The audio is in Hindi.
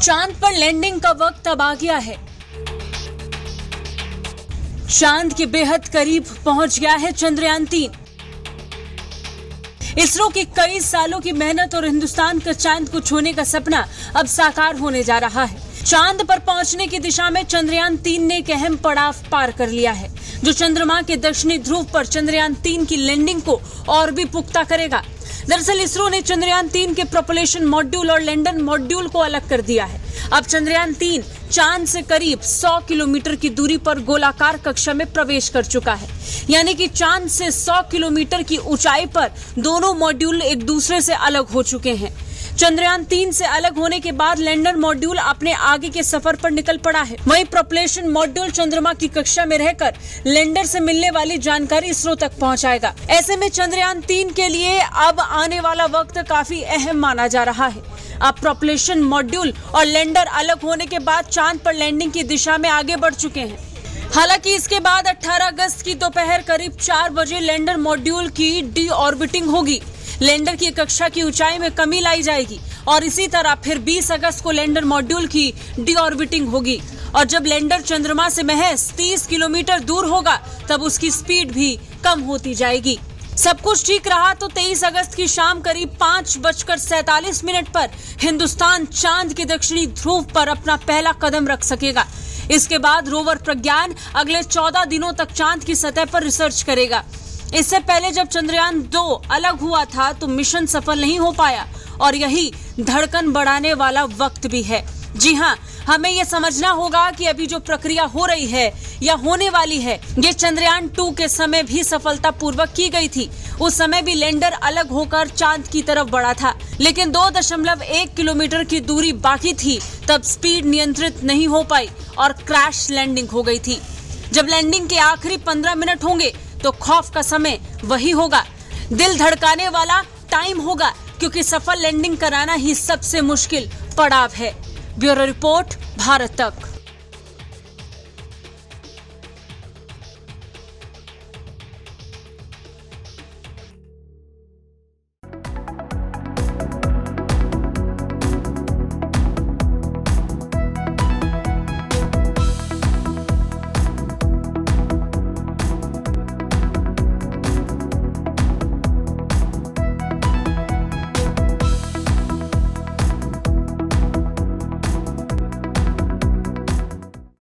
चांद पर लैंडिंग का वक्त अब आ गया है। चांद के बेहद करीब पहुंच गया है चंद्रयान-3। इसरो की कई सालों की मेहनत और हिंदुस्तान का चांद को छूने का सपना अब साकार होने जा रहा है। चांद पर पहुंचने की दिशा में चंद्रयान-3 ने एक अहम पड़ाव पार कर लिया है, जो चंद्रमा के दक्षिणी ध्रुव पर चंद्रयान-3 की लैंडिंग को और भी पुख्ता करेगा। दरअसल इसरो ने चंद्रयान-3 के प्रोपल्शन मॉड्यूल और लैंडर मॉड्यूल को अलग कर दिया है। अब चंद्रयान-3 चांद से करीब 100 किलोमीटर की दूरी पर गोलाकार कक्षा में प्रवेश कर चुका है, यानी कि चांद से 100 किलोमीटर की ऊंचाई पर दोनों मॉड्यूल एक दूसरे से अलग हो चुके हैं। चंद्रयान-3 से अलग होने के बाद लैंडर मॉड्यूल अपने आगे के सफर पर निकल पड़ा है। वहीं प्रोपल्शन मॉड्यूल चंद्रमा की कक्षा में रहकर लैंडर से मिलने वाली जानकारी इसरो तक पहुंचाएगा। ऐसे में चंद्रयान-3 के लिए अब आने वाला वक्त काफी अहम माना जा रहा है। अब प्रोपल्शन मॉड्यूल और लैंडर अलग होने के बाद चांद पर लैंडिंग की दिशा में आगे बढ़ चुके हैं। हालांकि इसके बाद 18 अगस्त की दोपहर करीब 4 बजे लैंडर मॉड्यूल की डी ऑर्बिटिंग होगी। लैंडर की कक्षा की ऊंचाई में कमी लाई जाएगी और इसी तरह फिर 20 अगस्त को लैंडर मॉड्यूल की डी ऑर्बिटिंग होगी और जब लैंडर चंद्रमा से महज 30 किलोमीटर दूर होगा तब उसकी स्पीड भी कम होती जाएगी। सब कुछ ठीक रहा तो 23 अगस्त की शाम करीब 5:47 पर हिंदुस्तान चांद के दक्षिणी ध्रुव पर अपना पहला कदम रख सकेगा। इसके बाद रोवर प्रज्ञान अगले 14 दिनों तक चांद की सतह पर रिसर्च करेगा। इससे पहले जब चंद्रयान-2 अलग हुआ था तो मिशन सफल नहीं हो पाया और यही धड़कन बढ़ाने वाला वक्त भी है। जी हाँ, हमें यह समझना होगा कि अभी जो प्रक्रिया हो रही है या होने वाली है, ये चंद्रयान-2 के समय भी सफलतापूर्वक की गई थी। उस समय भी लैंडर अलग होकर चांद की तरफ बढ़ा था, लेकिन 2.1 किलोमीटर की दूरी बाकी थी तब स्पीड नियंत्रित नहीं हो पाई और क्रैश लैंडिंग हो गई थी। जब लैंडिंग के आखिरी 15 मिनट होंगे तो खौफ का समय वही होगा, दिल धड़काने वाला टाइम होगा, क्योंकि सफल लैंडिंग कराना ही सबसे मुश्किल पड़ाव है। ब्यूरो रिपोर्ट, भारत तक।